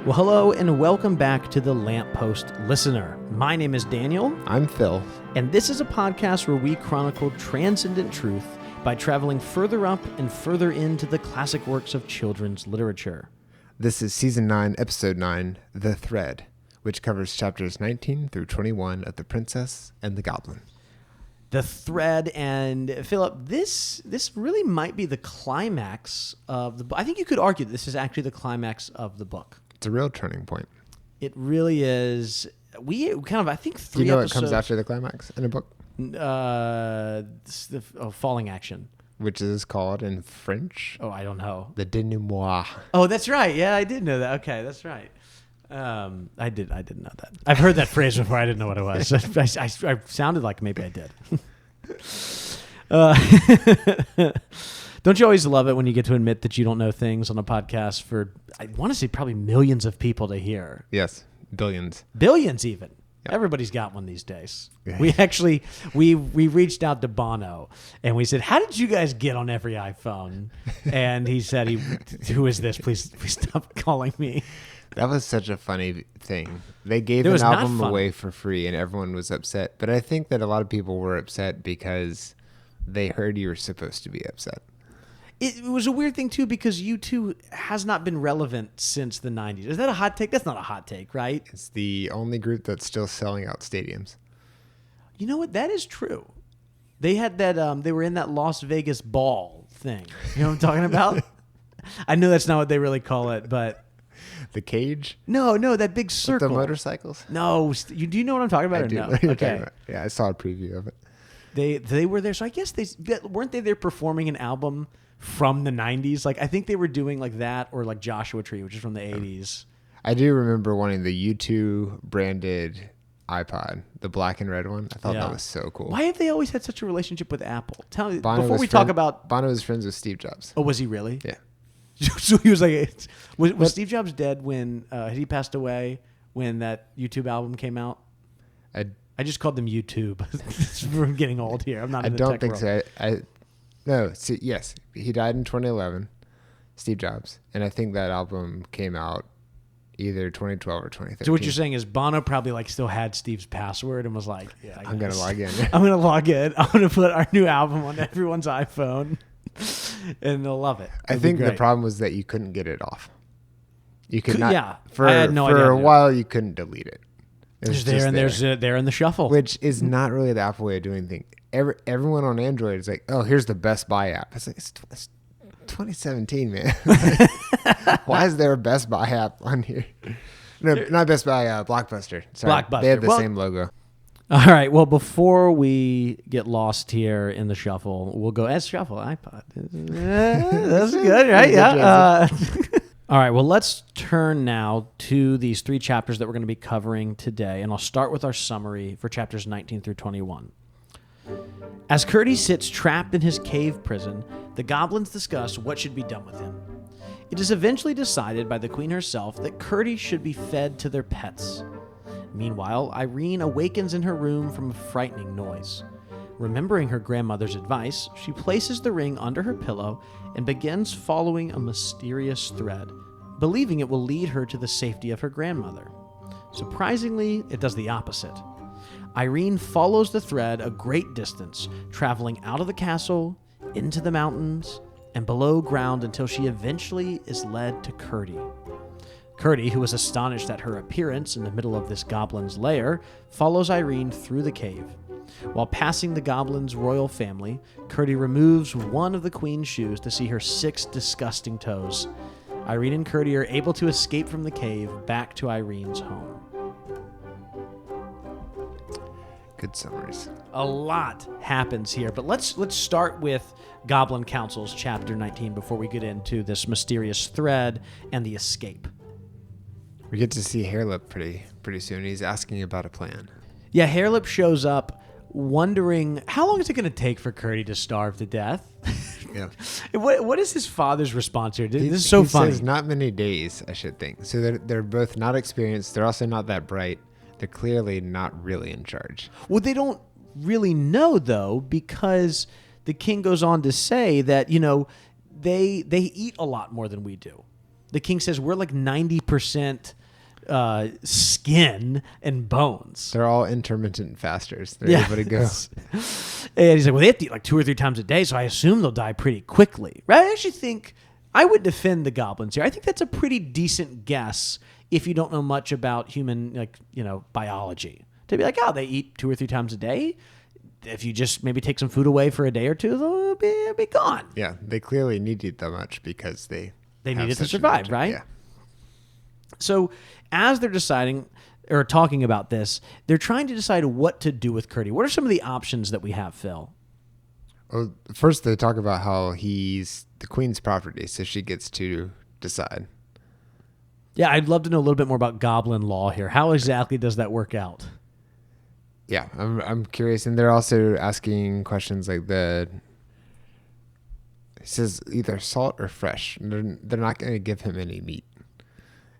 Well, hello and welcome back to the Lamppost Listener. My name is Daniel. I'm Phil. And this is a podcast where we chronicle transcendent truth by traveling further up and further into the classic works of children's literature. This is Season 9, Episode 9, The Thread, which covers chapters 19 through 21 of The Princess and the Goblin. The Thread, and Philip, this really might be the climax of the book. I think you could argue that this is actually the climax of the book. It's a real turning point. It really is. We kind of, I think, three episodes. Do you know what comes after the climax in a book? Falling action. Which is called in French? Oh, I don't know. The denouement. Oh, that's right. Yeah, I did know that. Okay, that's right. I didn't know that. I've heard that phrase before. I didn't know what it was. I sounded like maybe I did. Don't you always love it when you get to admit that you don't know things on a podcast for, I want to say, probably millions of people to hear? Yes, billions. Billions even. Yep. Everybody's got one these days. Yeah. We reached out to Bono and we said, how did you guys get on every iPhone? And he said, who is this? Please stop calling me. That was such a funny thing. They gave an album away for free and everyone was upset. But I think that a lot of people were upset because they heard you were supposed to be upset. It was a weird thing, too, because U2 has not been relevant since the 90s. Is that a hot take? That's not a hot take, right? It's the only group that's still selling out stadiums. You know what? That is true. They had that, they were in that Las Vegas ball thing. You know what I'm talking about? I know that's not what they really call it, but... The cage? No, that big circle. With the motorcycles? No. Do you know what I'm talking about or no? Okay. Yeah, I saw a preview of it. They were there. So I guess weren't they there performing an album from the 90s? Like, I think they were doing like that or like Joshua Tree, which is from the 80s. I do remember wanting the U2 branded iPod, the black and red one. I thought that was so cool. Why have they always had such a relationship with Apple? Tell me, Bono before we talk about... Bono was friends with Steve Jobs. Oh, was he really? Yeah. So he was like... Was Steve Jobs dead when... had he passed away when that YouTube album came out? I just called them YouTube. We're getting old here. I'm not in the tech world. I don't think so. No, see, yes. He died in 2011, Steve Jobs. And I think that album came out either 2012 or 2013. So what you're saying is Bono probably like still had Steve's password and was like, yeah, I'm going to log in. I'm going to log in. I'm going to put our new album on everyone's iPhone and they'll love it. I think the problem was that you couldn't get it off. You could not. Yeah. For a while, you couldn't delete it. There's there and there's there in the shuffle. Which is not really the Apple way of doing things. Everyone on Android is like, oh, here's the Best Buy app. It's like, it's 2017, man. Why is there a Best Buy app on here? No, not Best Buy, Blockbuster. Sorry. Blockbuster. They have the same logo. All right. Well, before we get lost here in the shuffle, we'll go as shuffle iPod. That's good, right? Yeah. All right, well, let's turn now to these three chapters that we're going to be covering today, and I'll start with our summary for chapters 19 through 21. As Curdie sits trapped in his cave prison, the goblins discuss what should be done with him. It is eventually decided by the queen herself that Curdie should be fed to their pets. Meanwhile, Irene awakens in her room from a frightening noise. Remembering her grandmother's advice, she places the ring under her pillow and begins following a mysterious thread, believing it will lead her to the safety of her grandmother. Surprisingly, it does the opposite. Irene follows the thread a great distance, traveling out of the castle, into the mountains, and below ground until she eventually is led to Curdie. Curdie, who is astonished at her appearance in the middle of this goblin's lair, follows Irene through the cave. While passing the goblin's royal family, Curdie removes one of the queen's shoes to see her 6 disgusting toes. Irene and Curdie are able to escape from the cave back to Irene's home. Good summaries. A lot happens here, but let's start with Goblin Council's chapter 19 before we get into this mysterious thread and the escape. We get to see Hairlip pretty soon. He's asking about a plan. Yeah, Hairlip shows up wondering, how long is it going to take for Curdie to starve to death? Yeah. What is his father's response here? This is so funny. He says not many days, I should think. So they're both not experienced. They're also not that bright. They're clearly not really in charge. Well, they don't really know, though, because the king goes on to say that, they eat a lot more than we do. The king says, we're like 90% skin and bones. They're all intermittent fasters. They're able to go. And he's like, well, they have to eat like 2 or 3 times a day, so I assume they'll die pretty quickly. Right? I actually think I would defend the goblins here. I think that's a pretty decent guess if you don't know much about human, biology. To be like, oh, they eat 2 or 3 times a day. If you just maybe take some food away for a day or two, they'll be gone. Yeah, they clearly need to eat that much because they needed to survive, right? Yeah. So as they're deciding or talking about this, they're trying to decide what to do with Curdy. What are some of the options that we have, Phil? Well, first they talk about how he's the queen's property, so she gets to decide. Yeah, I'd love to know a little bit more about Goblin law here. How exactly does that work out? Yeah, I'm curious, and they're also asking questions like it says either salt or fresh. They're not going to give him any meat,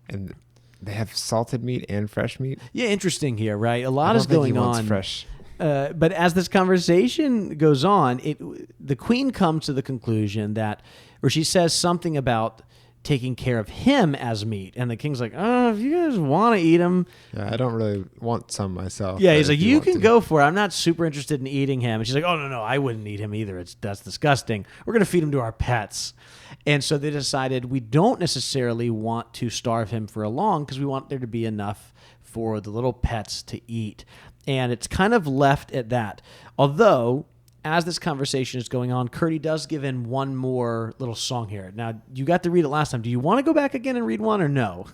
and they have salted meat and fresh meat. Yeah, interesting here, right? A lot is going on. Fresh. But as this conversation goes on, the queen comes to the conclusion or she says something about taking care of him as meat. And the king's like, oh, if you guys want to eat him. Yeah, I don't really want some myself. Yeah, he's like, you can go for it. I'm not super interested in eating him. And she's like, oh, no, I wouldn't eat him either. That's disgusting. We're going to feed him to our pets. And so they decided we don't necessarily want to starve him for long because we want there to be enough for the little pets to eat. And it's kind of left at that. Although, as this conversation is going on, Curdy does give in one more little song here. Now, you got to read it last time. Do you want to go back again and read one or no?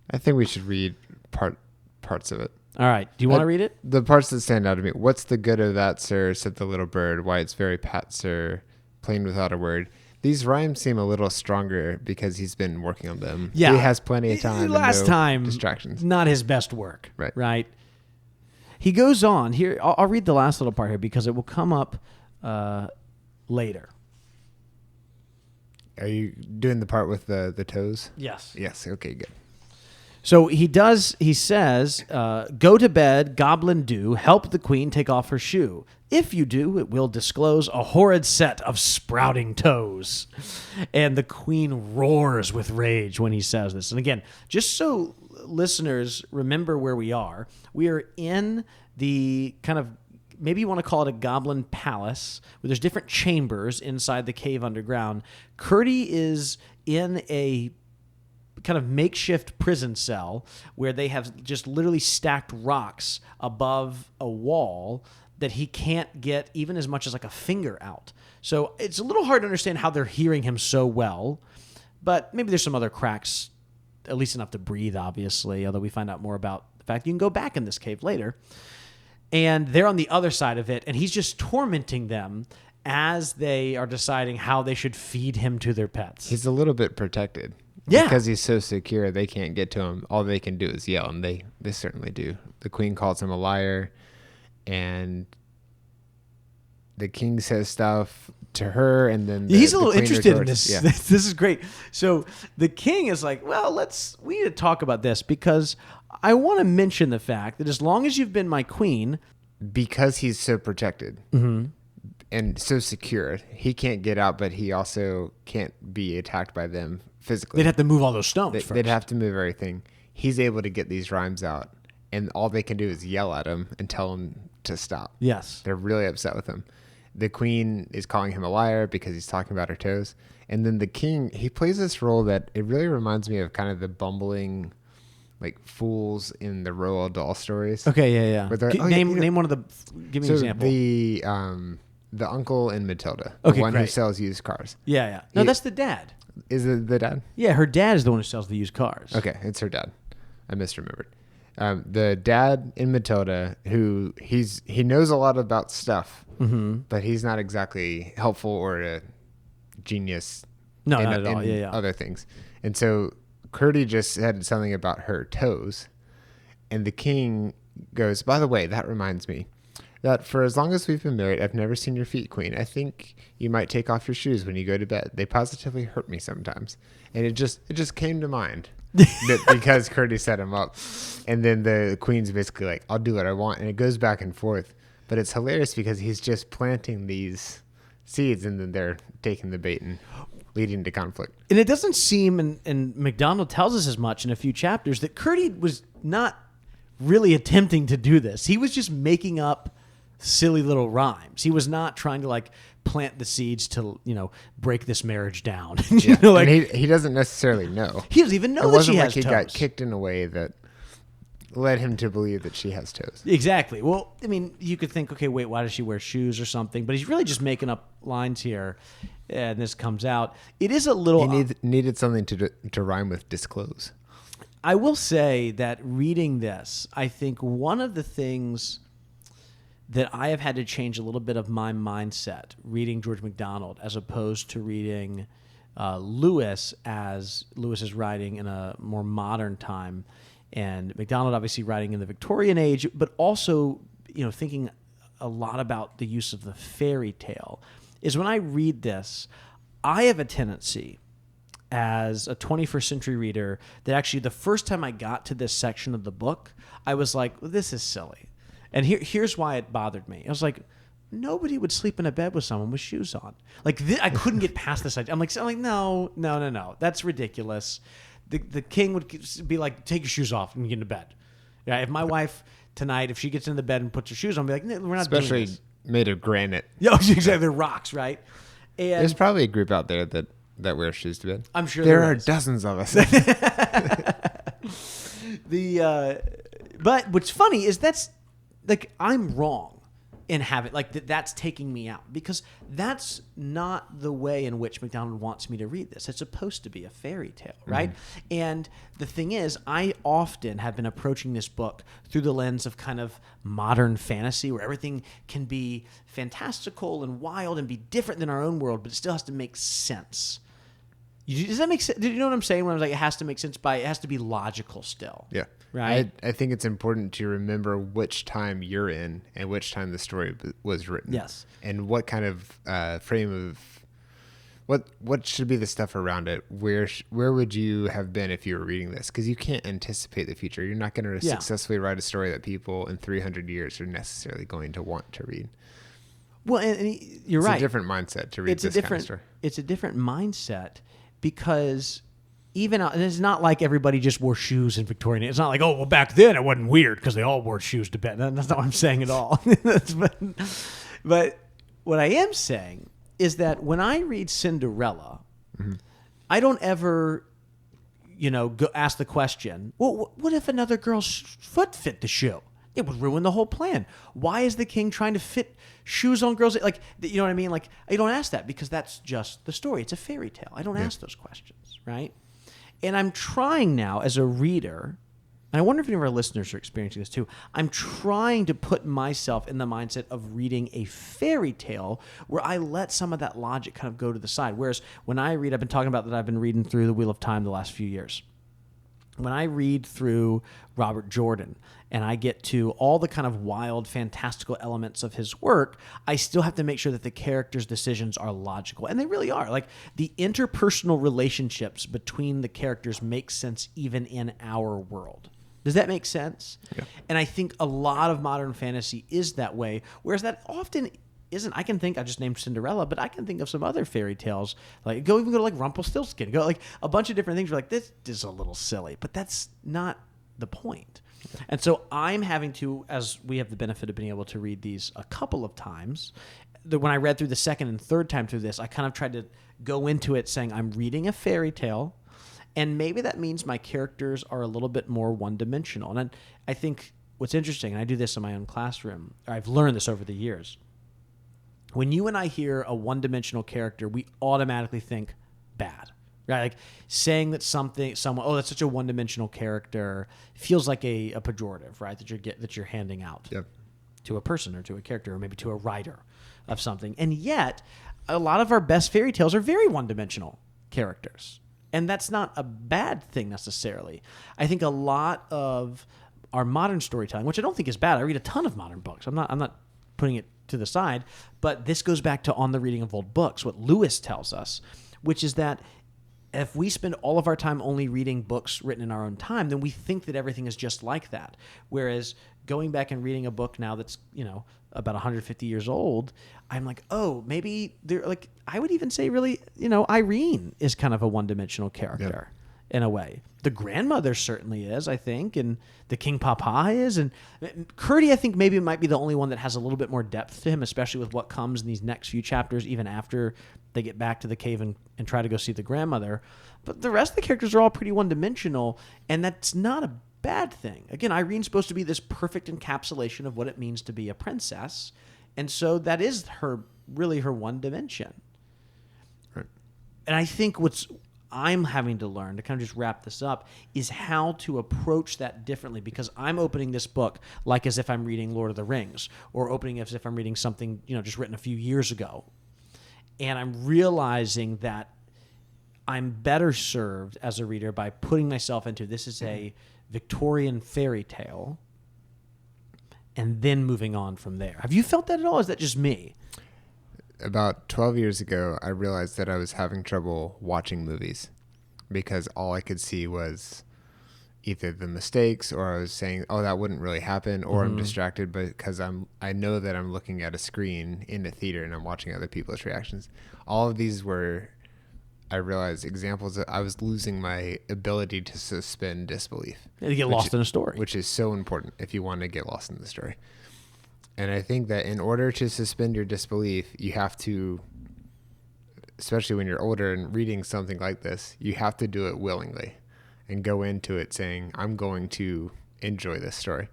I think we should read parts of it. All right. Do you want to read it? The parts that stand out to me. What's the good of that, sir, said the little bird. Why, it's very pat, sir, plain without a word. These rhymes seem a little stronger because he's been working on them. Yeah. He has plenty of time. Last time, distractions. Not his best work. Right. He goes on here. I'll read the last little part here because it will come up later. Are you doing the part with the toes? Yes. Yes. Okay, good. So he says, go to bed, goblin do, help the queen take off her shoe. If you do, it will disclose a horrid set of sprouting toes. And the queen roars with rage when he says this. And again, just so listeners remember where we are in the kind of, maybe you want to call it a goblin palace, where there's different chambers inside the cave underground. Curdy is in a kind of makeshift prison cell where they have just literally stacked rocks above a wall that he can't get even as much as like a finger out. So it's a little hard to understand how they're hearing him so well, but maybe there's some other cracks, at least enough to breathe, obviously, although we find out more about the fact you can go back in this cave later. And they're on the other side of it, and he's just tormenting them as they are deciding how they should feed him to their pets. He's a little bit protected. Yeah. Because he's so secure, they can't get to him. All they can do is yell, and they certainly do. The queen calls him a liar, and the king says stuff to her, and then he's a little interested in this. Yeah. This is great. So the king is like, well, we need to talk about this because I want to mention the fact that as long as you've been my queen. Because he's so protected and so secure, he can't get out, but he also can't be attacked by them physically. They'd have to move all those stones first. They'd have to move everything. He's able to get these rhymes out, and all they can do is yell at him and tell him to stop. Yes. They're really upset with him. The queen is calling him a liar because he's talking about her toes. And then the king, he plays this role that it really reminds me of kind of the bumbling, like, fools in the Roald Dahl stories. Okay, yeah. Name one of the. Give me an example. The uncle in Matilda, okay, the one great. who sells used cars. Yeah. No, that's the dad. Is it the dad? Yeah, her dad is the one who sells the used cars. Okay, it's her dad. I misremembered. The dad in Matilda, who he knows a lot about stuff, but he's not exactly helpful or a genius. No, not at all. Yeah. Other things, and so Curdy just said something about her toes, and the king goes, by the way, that reminds me that for as long as we've been married, I've never seen your feet, queen. I think you might take off your shoes when you go to bed. They positively hurt me sometimes. And it just came to mind that because Curdy set him up. And then the queen's basically like, I'll do what I want. And it goes back and forth. But it's hilarious because he's just planting these seeds and then they're taking the bait. And leading to conflict. And it doesn't seem, and MacDonald tells us as much in a few chapters, that Curdy was not really attempting to do this. He was just making up silly little rhymes. He was not trying to like plant the seeds to, break this marriage down. Yeah. And he doesn't necessarily know. He doesn't even know that she has toes. It wasn't like he got kicked in a way that led him to believe that she has toes. Exactly. Well, I mean, you could think, okay, wait, why does she wear shoes or something? But he's really just making up lines here, and this comes out. It is a little... He needed something to rhyme with disclose. I will say that reading this, I think one of the things that I have had to change a little bit of my mindset reading George MacDonald as opposed to reading Lewis, as Lewis is writing in a more modern time, and MacDonald obviously writing in the Victorian age, but also, thinking a lot about the use of the fairy tale, is when I read this, I have a tendency as a 21st century reader that actually the first time I got to this section of the book, I was like, well, this is silly. And here's why it bothered me. I was like, nobody would sleep in a bed with someone with shoes on. Like, I couldn't get past this idea. I'm like, no. That's ridiculous. The king would be like, take your shoes off and get into bed. Yeah, if my wife tonight, if she gets into the bed and puts her shoes on, I'll be like, no, we're not doing this. Especially made of granite. Yeah, exactly. They're rocks, right? And there's probably a group out there that wears shoes to bed. I'm sure there are dozens of us. But what's funny is that's like I'm wrong in having that's taking me out, because that's not the way in which MacDonald wants me to read this. It's supposed to be a fairy tale, right? Mm-hmm. And the thing is, I often have been approaching this book through the lens of kind of modern fantasy, where everything can be fantastical and wild and be different than our own world, but it still has to make sense. Does that make sense? Did you know what I'm saying when I was like, it has to make sense it has to be logical still? Yeah. Right. I think it's important to remember which time you're in and which time the story was written. Yes. And what kind of frame of what should be the stuff around it? Where would you have been if you were reading this? Because you can't anticipate the future. You're not going to successfully write a story that people in 300 years are necessarily going to want to read. Well, and you're right. It's a different mindset to read this kind of story. It's a different mindset because and it's not like everybody just wore shoes in Victorian. It's not like, oh, well, back then it wasn't weird because they all wore shoes to bed. That's not what I'm saying at all. But what I am saying is that when I read Cinderella, mm-hmm. I don't ever, go ask the question, well, what if another girl's foot fit the shoe? It would ruin the whole plan. Why is the king trying to fit shoes on girls? Like, you know what I mean? Like, I don't ask that because that's just the story. It's a fairy tale. I don't ask those questions, right? And I'm trying now as a reader, and I wonder if any of our listeners are experiencing this too, I'm trying to put myself in the mindset of reading a fairy tale where I let some of that logic kind of go to the side. Whereas when I read, I've been talking about that I've been reading through The Wheel of Time the last few years. When I read through Robert Jordan and I get to all the kind of wild, fantastical elements of his work, I still have to make sure that the characters' decisions are logical. And they really are. Like, the interpersonal relationships between the characters make sense even in our world. Does that make sense? Yeah. And I think a lot of modern fantasy is that way, whereas that often isn't. I just named Cinderella, but I can think of some other fairy tales. Like, go to like Rumpelstiltskin. Go like a bunch of different things. You're like, this is a little silly, but that's not the point. And so I'm having to, as we have the benefit of being able to read these a couple of times, when I read through the second and third time through this, I kind of tried to go into it saying, I'm reading a fairy tale, and maybe that means my characters are a little bit more one-dimensional. And I think what's interesting, and I do this in my own classroom, or I've learned this over the years, when you and I hear a one-dimensional character, we automatically think bad, right? Like saying that someone, oh, that's such a one-dimensional character, feels like a pejorative, right? That you're handing out to a person or to a character or maybe to a writer of something. And yet, a lot of our best fairy tales are very one-dimensional characters, and that's not a bad thing necessarily. I think a lot of our modern storytelling, which I don't think is bad. I read a ton of modern books. I'm not putting it to the side, but this goes back to On the Reading of Old Books, what Lewis tells us, which is that if we spend all of our time only reading books written in our own time, then we think that everything is just like that. Whereas going back and reading a book now that's, about 150 years old, I'm like, oh, maybe they're like, I would even say really, Irene is kind of a one-dimensional character in a way. The grandmother certainly is, I think, and the King Papa is, and Curdy, I think maybe might be the only one that has a little bit more depth to him, especially with what comes in these next few chapters, even after they get back to the cave and try to go see the grandmother. But the rest of the characters are all pretty one-dimensional, and that's not a bad thing. Again, Irene's supposed to be this perfect encapsulation of what it means to be a princess, and so that is really her one dimension. Right. And I think what's I'm having to learn, to kind of just wrap this up, is how to approach that differently, because I'm opening this book like as if I'm reading Lord of the Rings, or opening as if I'm reading something, just written a few years ago. And I'm realizing that I'm better served as a reader by putting myself into, this is a Victorian fairy tale, and then moving on from there. Have you felt that at all? Or is that just me? About 12 years ago, I realized that I was having trouble watching movies because all I could see was either the mistakes, or I was saying, oh, that wouldn't really happen, or I'm distracted because I know that I'm looking at a screen in a theater and I'm watching other people's reactions. All of these were, I realized, examples that I was losing my ability to suspend disbelief. You get lost in a story. Which is so important if you want to get lost in the story. And I think that in order to suspend your disbelief, you have to, especially when you're older and reading something like this, you have to do it willingly and go into it saying, I'm going to enjoy this story.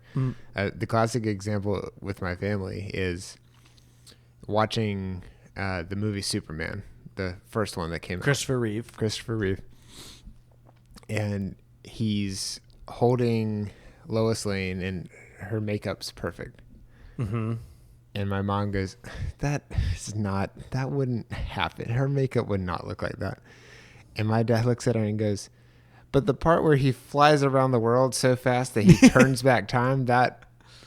The classic example with my family is watching the movie Superman, the first one that came out. Christopher Reeve. And he's holding Lois Lane and her makeup's perfect. Mm-hmm. And my mom goes, that wouldn't happen. Her makeup would not look like that. And my dad looks at her and goes, but the part where he flies around the world so fast that he turns back time, that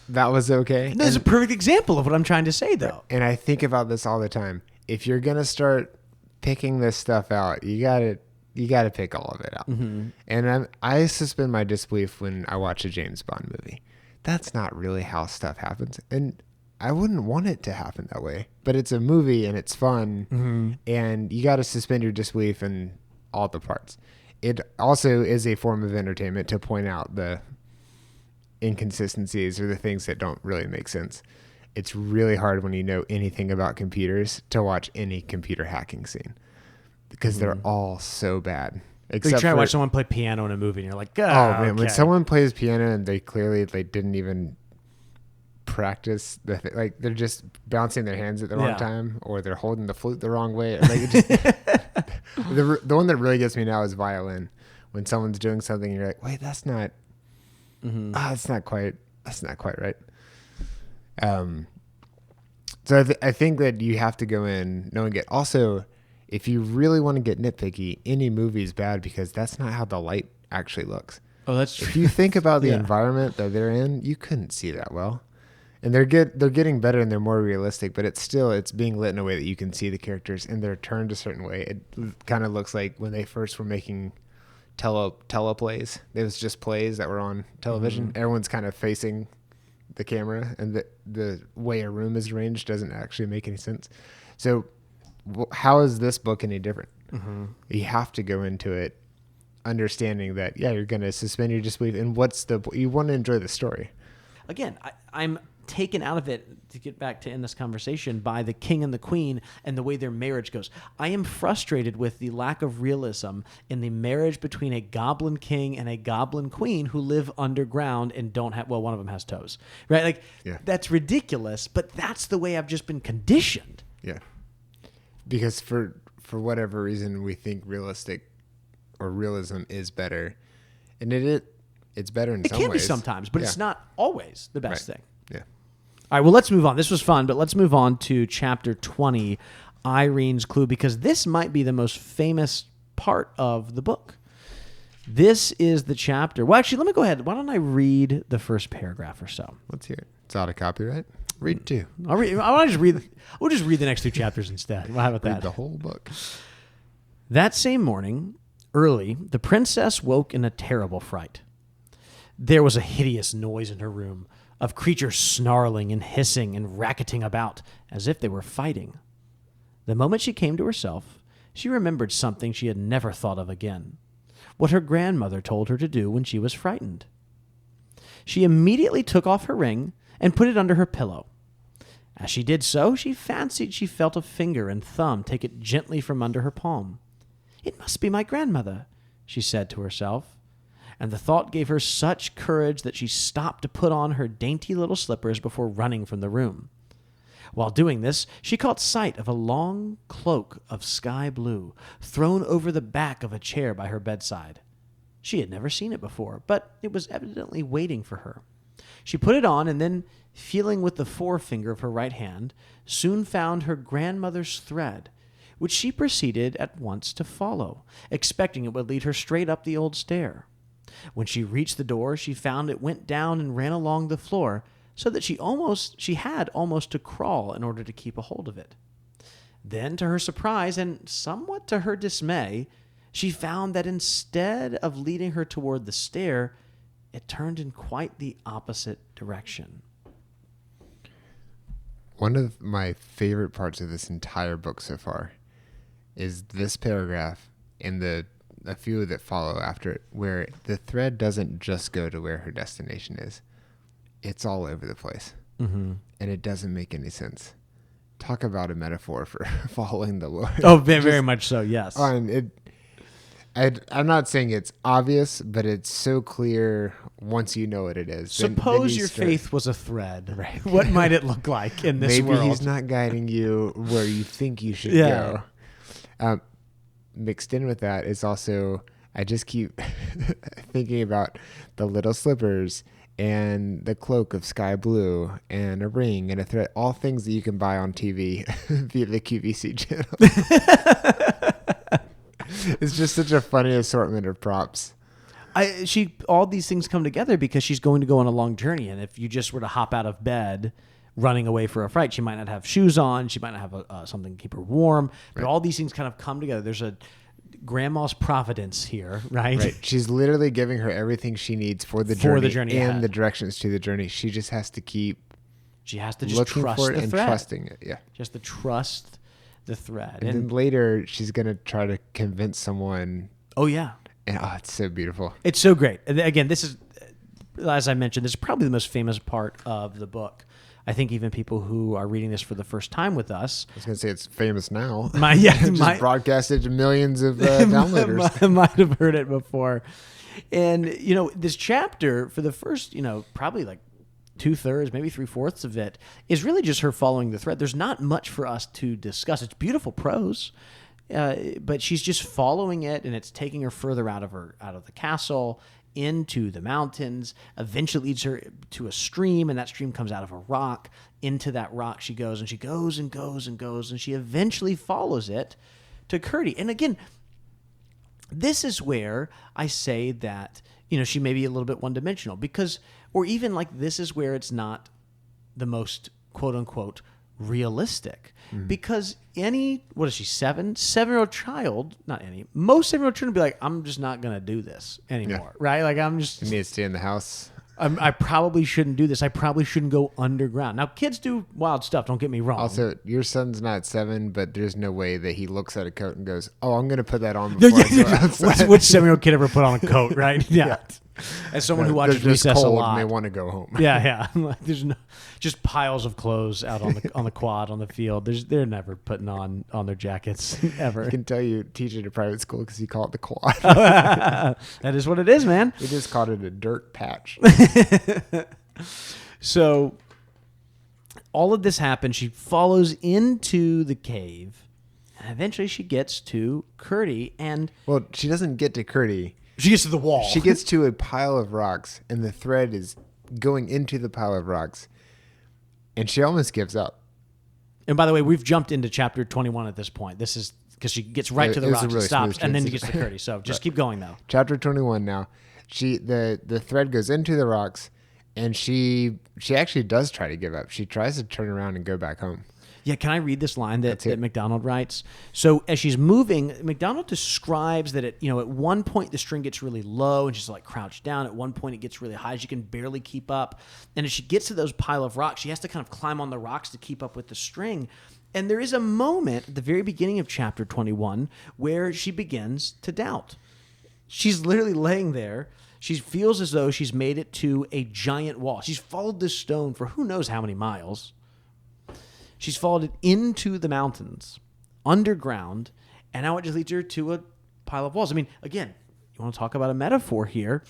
was okay. That's a perfect example of what I'm trying to say, though. And I think about this all the time. If you're going to start picking this stuff out, you got to pick all of it out. Mm-hmm. And I suspend my disbelief when I watch a James Bond movie. That's not really how stuff happens. And I wouldn't want it to happen that way. But it's a movie and it's fun. And you got to suspend your disbelief in all the parts. It also is a form of entertainment to point out the inconsistencies or the things that don't really make sense. It's really hard when you know anything about computers to watch any computer hacking scene because they're all so bad. Except you try to watch someone play piano in a movie and you're like, oh man, okay. When someone plays piano and they clearly didn't even practice like they're just bouncing their hands at the wrong time, or they're holding the flute the wrong way. Like the one that really gets me now is violin. When someone's doing something and you're like, wait, that's not that's not quite right. So I think that you have to go in knowing it. Also, if you really want to get nitpicky, any movie is bad because that's not how the light actually looks. Oh, that's true. If you think about the environment that they're in, you couldn't see that well. And they're getting better and they're more realistic, but it's being lit in a way that you can see the characters and they're turned a certain way. It kind of looks like when they first were making teleplays. It was just plays that were on television. Everyone's kind of facing the camera, and the way a room is arranged doesn't actually make any sense. So how is this book any different? You have to go into it understanding that, you're going to suspend your disbelief, and you want to enjoy the story. Again, I'm taken out of it, to get back to end this conversation, by the king and the queen and the way their marriage goes. I am frustrated with the lack of realism in the marriage between a goblin king and a goblin queen who live underground and don't have, one of them has toes, right? That's ridiculous, but that's the way I've just been conditioned. Yeah. Because for whatever reason, we think realistic or realism is better. And it's better in some ways. It can be sometimes, but it's not always the best thing. Yeah. All right, well, let's move on. This was fun, but let's move on to chapter 20, Irene's Clue, because this might be the most famous part of the book. This is the chapter. Well, actually, let me go ahead. Why don't I read the first paragraph or so? Let's hear it. It's out of copyright. Read two. I'll read. I want to just read. We'll just read the next two chapters instead. How about that? Read the whole book. That same morning, early, the princess woke in a terrible fright. There was a hideous noise in her room. of creatures snarling and hissing and racketing about as if they were fighting. The moment she came to herself, she remembered something she had never thought of again, what her grandmother told her to do when she was frightened. She immediately took off her ring and put it under her pillow. As she did so, she fancied she felt a finger and thumb take it gently from under her palm. "It must be my grandmother," she said to herself, and the thought gave her such courage that she stopped to put on her dainty little slippers before running from the room. While doing this, she caught sight of a long cloak of sky blue thrown over the back of a chair by her bedside. She had never seen it before, but it was evidently waiting for her. She put it on and then, feeling with the forefinger of her right hand, soon found her grandmother's thread, which she proceeded at once to follow, expecting it would lead her straight up the old stair. When she reached the door, she found it went down and ran along the floor, so that she had almost to crawl in order to keep a hold of it. Then, to her surprise and somewhat to her dismay, she found that instead of leading her toward the stair, it turned in quite the opposite direction. One of my favorite parts of this entire book so far is this paragraph and a few that follow after it, where the thread doesn't just go to where her destination is. It's all over the place. Mm-hmm. And it doesn't make any sense. Talk about a metaphor for following the Lord. Oh, very much so, yes. I'm not saying it's obvious, but it's so clear once you know what it is. Suppose your faith was a thread. Right. What might it look like in this world? Maybe he's not guiding you where you think you should go. Mixed in with that is also, I just keep thinking about the little slippers and the cloak of sky blue and a ring and a thread, all things that you can buy on TV via the QVC channel. It's just such a funny assortment of props. All these things come together because she's going to go on a long journey, and if you just were to hop out of bed running away for a fright, she might not have shoes on, she might not have something to keep her warm, but all these things kind of come together. There's a grandma's providence here, right? Right. She's literally giving her everything she needs for the journey and the directions to the journey. She just has to keep. She has to just looking trust for it the and thread. trusting it. Yeah. She has to trust the thread. And then later, she's gonna try to convince someone. Oh yeah. And it's so beautiful. It's so great. And again, this is, as I mentioned, this is probably the most famous part of the book. I think even people who are reading this for the first time with us. I was going to say it's famous now. Just broadcasted to millions of downloaders. Might have heard it before. And, this chapter for the first, probably like 2/3, maybe 3/4 of it is really just her following the thread. There's not much for us to discuss. It's beautiful prose, but she's just following it, and it's taking her further out of the castle, into the mountains, eventually leads her to a stream, and that stream comes out of a rock. Into that rock she goes, and she goes and goes and goes, and she eventually follows it to Curdy. And again, this is where I say that, she may be a little bit one-dimensional, because, or even like this is where it's not the most quote-unquote realistic, because what is she, 7-year-old child, most 7-year-old children would be like, I'm just not going to do this anymore, right? Like, I'm just... You need to stay in the house. I probably shouldn't do this. I probably shouldn't go underground. Now, kids do wild stuff, don't get me wrong. Also, your son's not 7, but there's no way that he looks at a coat and goes, oh, I'm going to put that on before I go outside. Which 7-year-old kid ever put on a coat, right? Yeah. As someone who watches Recess a lot, and they want to go home. Yeah. There's just piles of clothes out on the quad on the field. They're never putting on their jackets ever. I can tell you, teach at a private school because you call it the quad. That is what it is, man. We just called it a dirt patch. So all of this happens. She follows into the cave, and eventually she gets to Curdy. Well, she doesn't get to Curdy. She gets to the wall. She gets to a pile of rocks, and the thread is going into the pile of rocks, and she almost gives up. And by the way, we've jumped into chapter 21 at this point. This is because she gets right to the rocks, really stops, and then she gets to Curdy. So just keep going, though. Chapter 21 now. The thread goes into the rocks, and she actually does try to give up. She tries to turn around and go back home. Yeah, can I read this line that it. MacDonald writes? So as she's moving, MacDonald describes that at one point the string gets really low and she's like crouched down. At one point it gets really high. She can barely keep up. And as she gets to those pile of rocks, she has to kind of climb on the rocks to keep up with the string. And there is a moment at the very beginning of chapter 21 where she begins to doubt. She's literally laying there. She feels as though she's made it to a giant wall. She's followed this stone for who knows how many miles. She's followed it into the mountains, underground, and now it just leads her to a pile of walls. I mean, again, you want to talk about a metaphor here.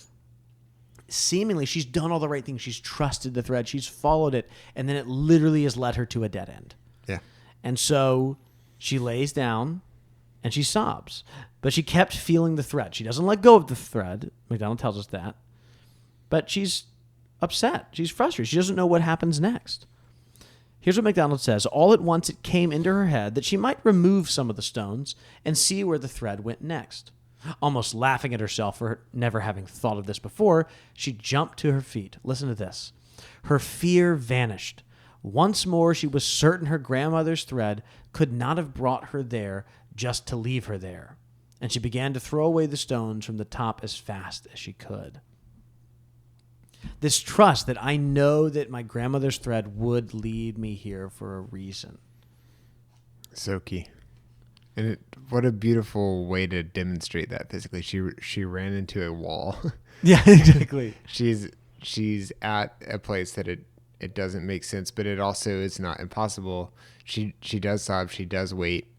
Seemingly, she's done all the right things. She's trusted the thread. She's followed it, and then it literally has led her to a dead end. Yeah. And so she lays down, and she sobs. But she kept feeling the thread. She doesn't let go of the thread. MacDonald tells us that. But she's upset. She's frustrated. She doesn't know what happens next. Here's what MacDonald says. All at once it came into her head that she might remove some of the stones and see where the thread went next. Almost laughing at herself for never having thought of this before, she jumped to her feet. Listen to this. Her fear vanished. Once more she was certain her grandmother's thread could not have brought her there just to leave her there. And she began to throw away the stones from the top as fast as she could. This trust that I know that my grandmother's thread would lead me here for a reason. So key. And what a beautiful way to demonstrate that physically. She ran into a wall. Yeah, exactly. She's at a place that it doesn't make sense, but it also is not impossible. She does sob, she does wait,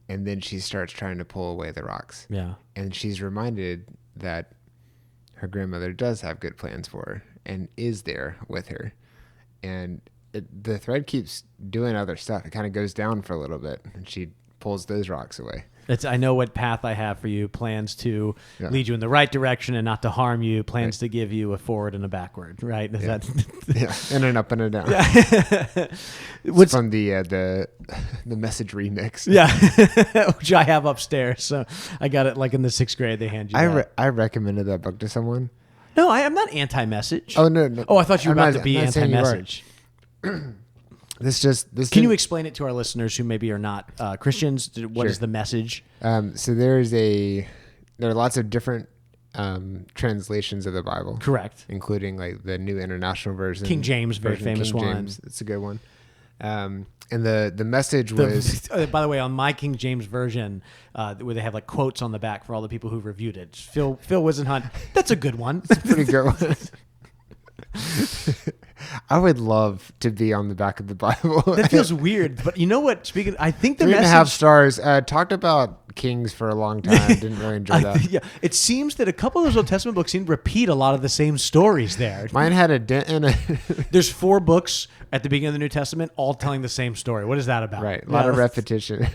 and then she starts trying to pull away the rocks. Yeah. And she's reminded that her grandmother does have good plans for her and is there with her. And the thread keeps doing other stuff. It kind of goes down for a little bit, and she pulls those rocks away. I know what path I have for you. Plans to lead you in the right direction and not to harm you. Plans to give you a forward and a backward. Right? Is that? And an up and a down. Yeah. It's from the Message remix. Yeah, which I have upstairs. So I got it like in the 6th grade. They hand you. I recommended that book to someone. No, I'm not anti-message. Oh no. Oh, I thought you were about to be anti-message. Can you explain it to our listeners who maybe are not Christians? What is the message? So there are lots of different translations of the Bible. Correct. Including like the New International Version. King James, very famous King one. James, it's a good one. And the message was... by the way, on my King James Version, where they have like quotes on the back for all the people who reviewed it. Phil Wisenhunt, that's a good one. It's a pretty good one. I would love to be on the back of the Bible. That feels weird, but you know what? I think the 3.5 stars. Talked about kings for a long time. Didn't really enjoy that. Yeah, it seems that a couple of those Old Testament books seem to repeat a lot of the same stories there. Mine had a dent in it. There's 4 books at the beginning of the New Testament, all telling the same story. What is that about? Right, a lot of repetition.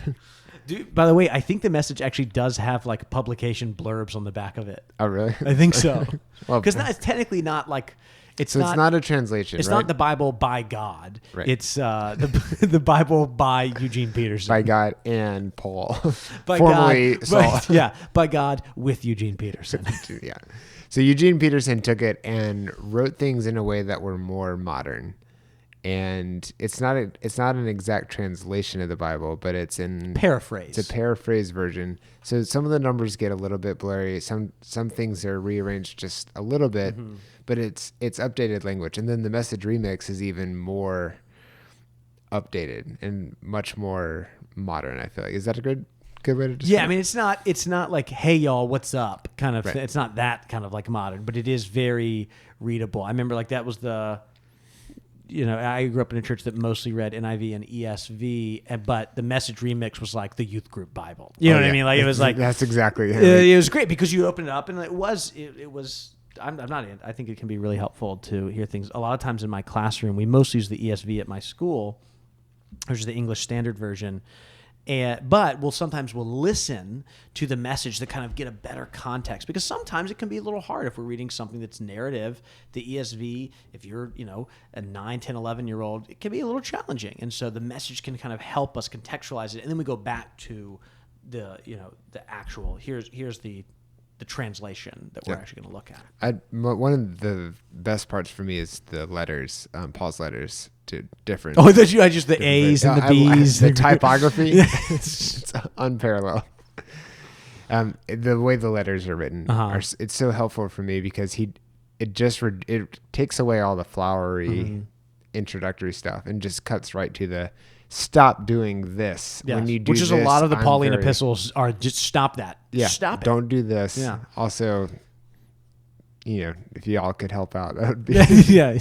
Dude, by the way, I think the message actually does have like publication blurbs on the back of it. Oh, really? I think so. Well, because it's technically not like. It's not a translation. It's not the Bible by God. Right. It's the Bible by Eugene Peterson. By God and Paul. By Formerly God, Saul. Yeah, by God with Eugene Peterson. Yeah. So Eugene Peterson took it and wrote things in a way that were more modern. And it's not an exact translation of the Bible, but it's in paraphrase. It's a paraphrase version. So some of the numbers get a little bit blurry. Some things are rearranged just a little bit, but it's updated language. And then the Message remix is even more updated and much more modern, I feel like. Is that a good way to describe it? Yeah, I mean it's not like, hey y'all, what's up kind of right. It's not that kind of like modern, but it is very readable. I remember like that was I grew up in a church that mostly read NIV and ESV, but the Message remix was like the youth group Bible. You know what I mean? Like it was like that's exactly it was great because you open it up and it was. I'm not. I think it can be really helpful to hear things. A lot of times in my classroom, we mostly use the ESV at my school, which is the English Standard Version. But we'll listen to the Message to kind of get a better context, because sometimes it can be a little hard if we're reading something that's narrative. The ESV, if you're a 9, 10, 11-year-old, it can be a little challenging, and so the Message can kind of help us contextualize it, and then we go back to the actual here's the the translation that we're actually going to look at. One of the best parts for me is the letters, Paul's letters to different. Oh, I just the A's and the B's. The typography, it's unparalleled. The way the letters are written, it's so helpful for me because it takes away all the flowery introductory stuff and just cuts right to the stop doing this. Yes. When you do which is a this, lot of the Pauline epistles are just stop that. Yeah, stop it. Don't do this. Yeah. Also, if y'all could help out, that would be yeah.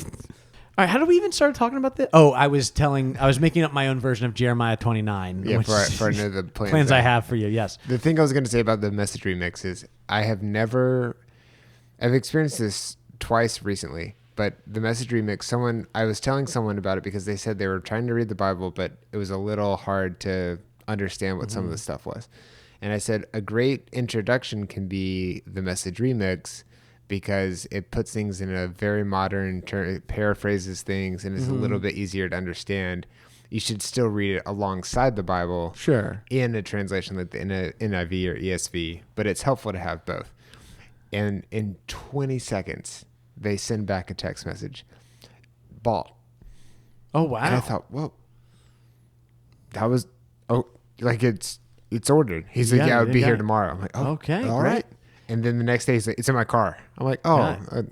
All right, how did we even start talking about this? Oh, I was making up my own version of Jeremiah 29. Yeah, for the plans I have for you. Yes. The thing I was going to say about the message remix is I've experienced this twice recently, but the message remix, I was telling someone about it because they said they were trying to read the Bible, but it was a little hard to understand what some of the stuff was. And I said, a great introduction can be the message remix because it puts things in a very modern term, it paraphrases things, and it's a little bit easier to understand. You should still read it alongside the Bible. Sure. In a translation like in a NIV or ESV, but it's helpful to have both. And in 20 seconds, they send back a text message. Ball. Oh, wow. And I thought, whoa. That was, it's ordered. He's like, I'll be here tomorrow. I'm like, oh, okay, all right. And then the next day, he's like, it's in my car. I'm like, oh. Right.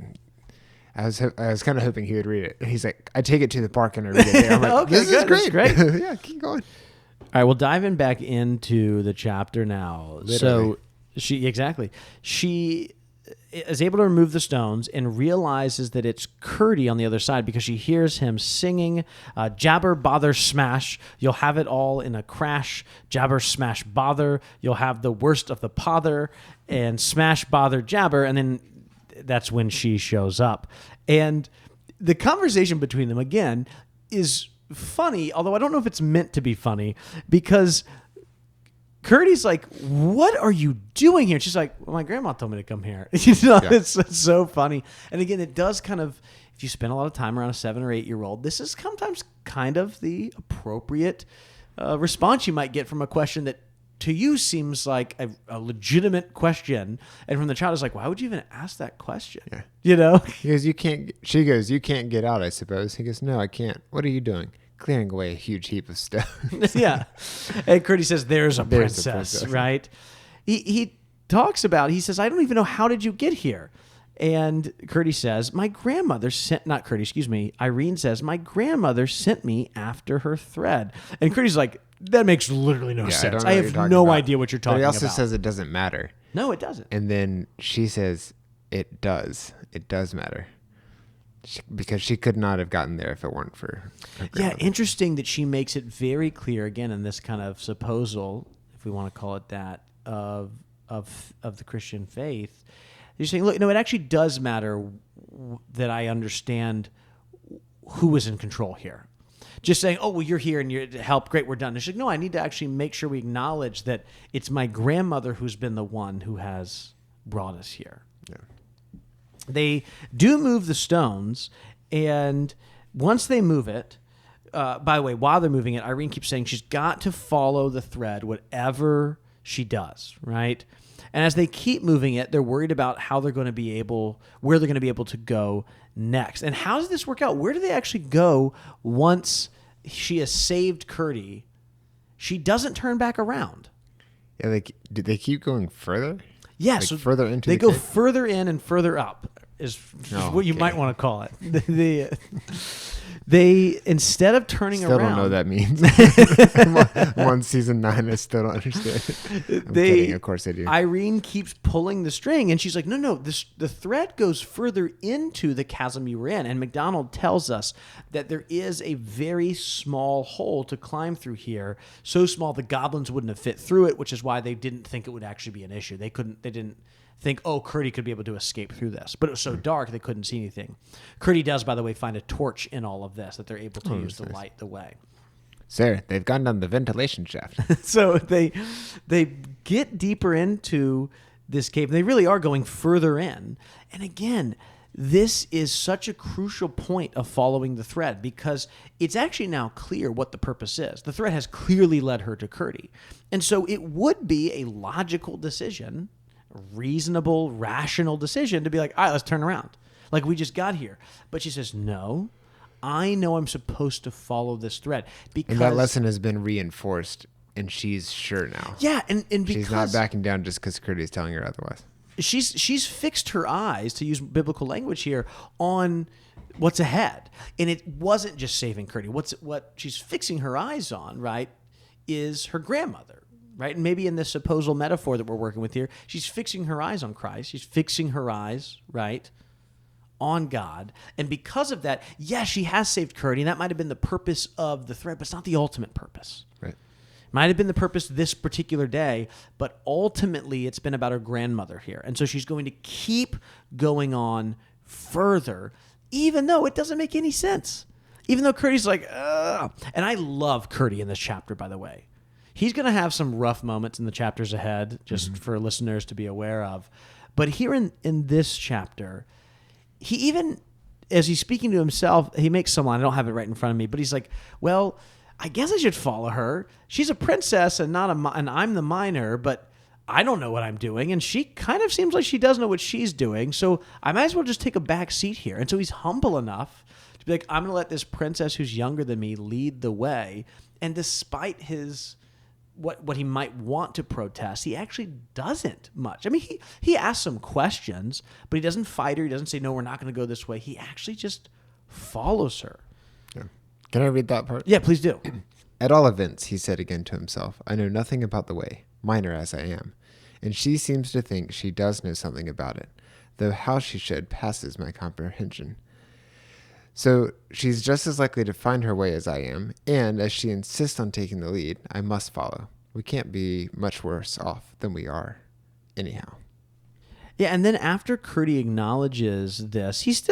I was kind of hoping he would read it. And he's like, I take it to the park and I read it there. I'm like, okay, this is great. Yeah, keep going. All right, well, diving back into the chapter now. Literally. So she is able to remove the stones and realizes that it's Curdy on the other side because she hears him singing, jabber, bother, smash. You'll have it all in a crash. Jabber, smash, bother. You'll have the worst of the pother and smash, bother, jabber. And then that's when she shows up. And the conversation between them, again, is funny, although I don't know if it's meant to be funny, because Curdy's like, what are you doing here? And she's like, well, my grandma told me to come here. It's so funny. And again, it does kind of, if you spend a lot of time around a 7 or 8 year old, this is sometimes kind of the appropriate response you might get from a question that to you seems like a legitimate question. And from the child is like, why would you even ask that question? Yeah. He goes, she goes, you can't get out, I suppose. He goes, no, I can't. What are you doing? Clearing away a huge heap of stones. Yeah. And Curdy says, there's a princess, right? He talks about, he says, I don't even know, how did you get here? And Curdy says, Irene says, my grandmother sent me after her thread. And Curdy's like, that makes literally no sense. I have no idea what you're talking about. But he also says it doesn't matter. No, it doesn't. And then she says, it does. It does matter. Because she could not have gotten there if it weren't for her grandmother. Yeah, interesting that she makes it very clear, again, in this kind of supposal, if we want to call it that, of the Christian faith. You're saying, look, no, it actually does matter that I understand who is in control here. Just saying, oh, well, you're here and you're to help. Great, we're done. And she's like, no, I need to actually make sure we acknowledge that it's my grandmother who's been the one who has brought us here. Yeah. They do move the stones, and once they move it, by the way, while they're moving it, Irene keeps saying she's got to follow the thread, whatever she does, right? And as they keep moving it, they're worried about where they're going to be able to go next. And how does this work out? Where do they actually go once she has saved Curdy? She doesn't turn back around. Yeah, did they keep going further? Yeah, like so further into they the go cave? Further in and further up is what you might want to call it. They instead of turning still around, don't know what that means. One season 9, I still don't understand. I'm kidding. Of course I do. Irene keeps pulling the string, and she's like, "No, the thread goes further into the chasm you were in." And MacDonald tells us that there is a very small hole to climb through here, so small the goblins wouldn't have fit through it, which is why they didn't think it would actually be an issue. They didn't think, oh, Curdy could be able to escape through this. But it was so dark they couldn't see anything. Curdy does, by the way, find a torch in all of this that they're able to use to light the way. Sir, they've gone down the ventilation shaft. So they get deeper into this cave. They really are going further in. And again, this is such a crucial point of following the thread because it's actually now clear what the purpose is. The thread has clearly led her to Curdy. And so it would be a logical decision reasonable, rational decision to be like, all right, let's turn around. Like, we just got here. But she says, no, I know I'm supposed to follow this thread. Because, and that lesson has been reinforced, and she's sure now. Yeah, and because she's not backing down just because Curdy's telling her otherwise. She's fixed her eyes, to use biblical language here, on what's ahead. And it wasn't just saving Curdy. What she's fixing her eyes on, right, is her grandmother, right? And maybe in this supposal metaphor that we're working with here, she's fixing her eyes on Christ. She's fixing her eyes, right, on God. And because of that, yes, she has saved Curdy, and that might have been the purpose of the thread, but it's not the ultimate purpose. Right. Might have been the purpose this particular day, but ultimately it's been about her grandmother here. And so she's going to keep going on further, even though it doesn't make any sense. Even though Curdy's like, ugh. And I love Curdy in this chapter, by the way. He's going to have some rough moments in the chapters ahead, just for listeners to be aware of. But here in this chapter, he even, as he's speaking to himself, he makes some line. I don't have it right in front of me, but he's like, well, I guess I should follow her. She's a princess and and I'm the minor, but I don't know what I'm doing. And she kind of seems like she does know what she's doing. So I might as well just take a back seat here. And so he's humble enough to be like, I'm going to let this princess who's younger than me lead the way. And despite his, what he might want to protest, he actually doesn't much. I mean, he asks some questions, but he doesn't fight her. He doesn't say, no, we're not going to go this way. He actually just follows her. Yeah. Can I read that part? Yeah, please do. At all events, he said again to himself, I know nothing about the way, minor as I am, and she seems to think she does know something about it, though how she should passes my comprehension. So she's just as likely to find her way as I am, and as she insists on taking the lead, I must follow. We can't be much worse off than we are, anyhow. Yeah, and then after Curdy acknowledges this, he's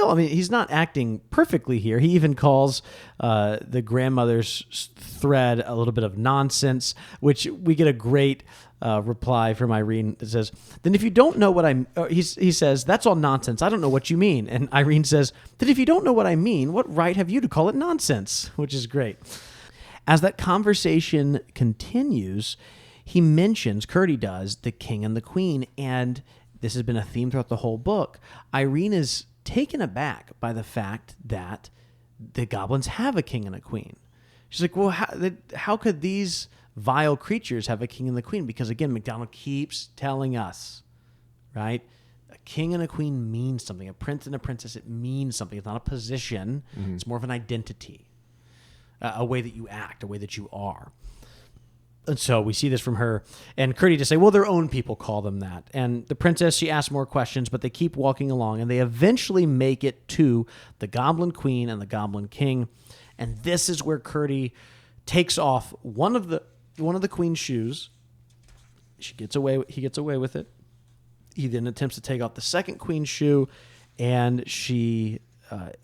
not acting perfectly here. He even calls the grandmother's thread a little bit of nonsense, which we get a great reply from Irene that says, then if you don't know what he says, that's all nonsense. I don't know what you mean. And Irene says, then if you don't know what I mean, what right have you to call it nonsense? Which is great. As that conversation continues, Curdy does, the king and the queen, and this has been a theme throughout the whole book. Irene is taken aback by the fact that the goblins have a king and a queen. She's like, well, how could these vile creatures have a king and the queen? Because again, MacDonald keeps telling us, right? A king and a queen means something. A prince and a princess, it means something. It's not a position. Mm-hmm. It's more of an identity, a way that you act, a way that you are. And so we see this from her and Curdy to say, well, their own people call them that. And the princess, she asks more questions, but they keep walking along, and they eventually make it to the Goblin Queen and the Goblin King. And this is where Curdy takes off one of the queen's shoes. He gets away with it. He then attempts to take off the second queen's shoe, and she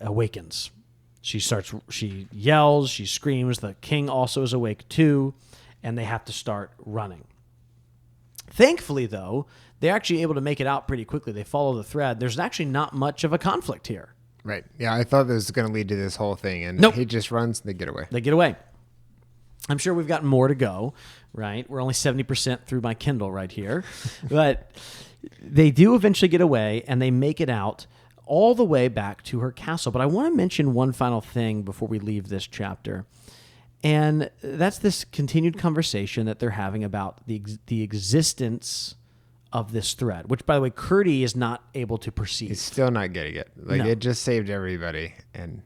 awakens. She yells, she screams. The king also is awake too. And they have to start running. Thankfully, though, they're actually able to make it out pretty quickly. They follow the thread. There's actually not much of a conflict here. Right. Yeah, I thought this was going to lead to this whole thing. And nope. He just runs and they get away. They get away. I'm sure we've got more to go, right? We're only 70% through my Kindle right here. But they do eventually get away, and they make it out all the way back to her castle. But I want to mention one final thing before we leave this chapter. And that's this continued conversation that they're having about the existence of this thread, which, by the way, Curdy is not able to perceive. He's still not getting it. Like, no. It just saved everybody, and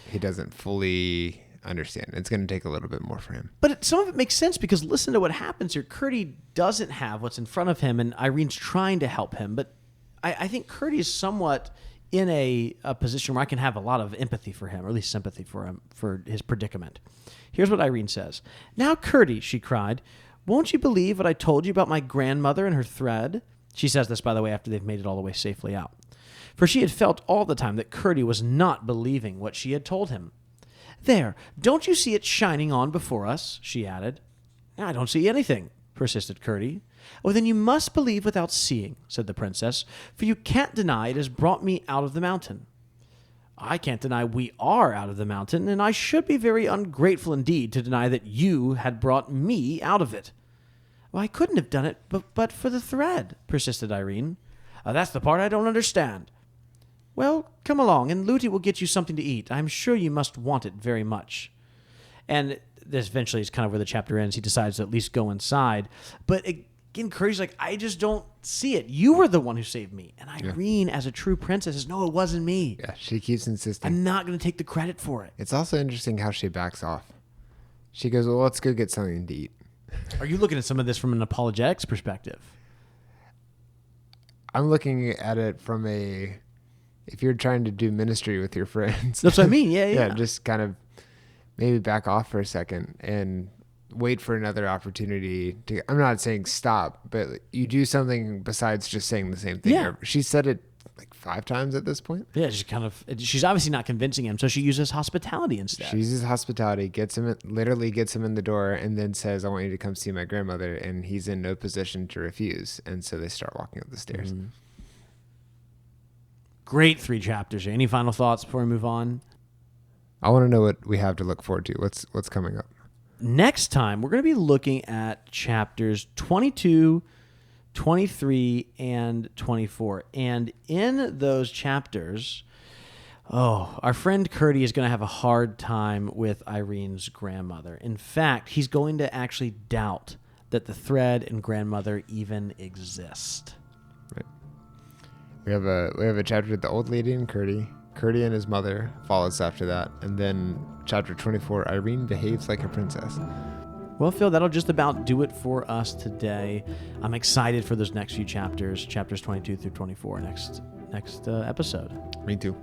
he doesn't fully understand. It's going to take a little bit more for him. But some of it makes sense, because listen to what happens here. Curdy doesn't have what's in front of him, and Irene's trying to help him. But I think Curdy is somewhat in a position where I can have a lot of empathy for him, or at least sympathy for him, for his predicament. Here's what Irene says. Now, Curdy, she cried, won't you believe what I told you about my grandmother and her thread? She says this, by the way, after they've made it all the way safely out. For she had felt all the time that Curdy was not believing what she had told him. There, don't you see it shining on before us? She added. I don't see anything, persisted Curdy. Oh, then you must believe without seeing, said the princess, for you can't deny it has brought me out of the mountain. I can't deny we are out of the mountain, and I should be very ungrateful indeed to deny that you had brought me out of it. Well, I couldn't have done it but for the thread, persisted Irene. That's the part I don't understand. Well, come along, and Looty will get you something to eat. I'm sure you must want it very much. And this eventually is kind of where the chapter ends. He decides to at least go inside. But again, Curdy's like, I just don't see it. You were the one who saved me. And Irene, as a true princess, says, no, it wasn't me. Yeah, she keeps insisting. I'm not going to take the credit for it. It's also interesting how she backs off. She goes, well, let's go get something to eat. Are you looking at some of this from an apologetics perspective? I'm looking at it from if you're trying to do ministry with your friends. That's what I mean. Yeah. Yeah, just kind of maybe back off for a second and wait for another opportunity to. I'm not saying stop, but you do something besides just saying the same thing. Yeah. She said it like 5 times at this point. Yeah, she's obviously not convincing him, so she uses hospitality instead. She uses hospitality, literally gets him in the door, and then says, I want you to come see my grandmother. And he's in no position to refuse. And so they start walking up the stairs. Mm-hmm. Great 3 chapters. Any final thoughts before we move on? I want to know what we have to look forward to. What's coming up? Next time, we're going to be looking at chapters 22, 23, and 24. And in those chapters, our friend Curdy is going to have a hard time with Irene's grandmother. In fact, he's going to actually doubt that the thread and grandmother even exist. Right. We have a chapter with the old lady and Curdy. Curdy and his mother follows after that. And then chapter 24, Irene behaves like a princess. Well, Phil, that'll just about do it for us today. I'm excited for those next few chapters 22 through 24, next episode. Me too.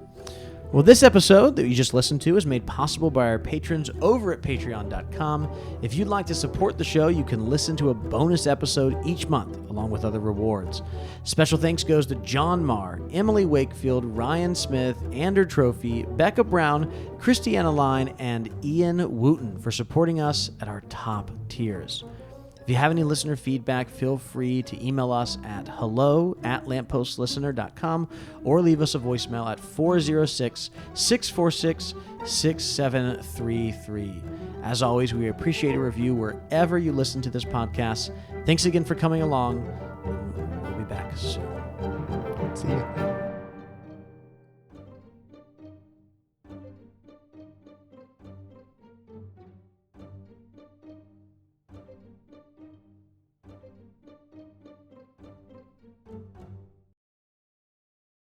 Well, this episode that you just listened to is made possible by our patrons over at patreon.com. If you'd like to support the show, you can listen to a bonus episode each month, along with other rewards. Special thanks goes to John Marr, Emily Wakefield, Ryan Smith, Andrew Trophy, Becca Brown, Christiana Line, and Ian Wooten for supporting us at our top tiers. If you have any listener feedback, feel free to email us at hello@lamppostlistener.com or leave us a voicemail at 406-646-6733. As always, we appreciate a review wherever you listen to this podcast. Thanks again for coming along. We'll be back soon. See you.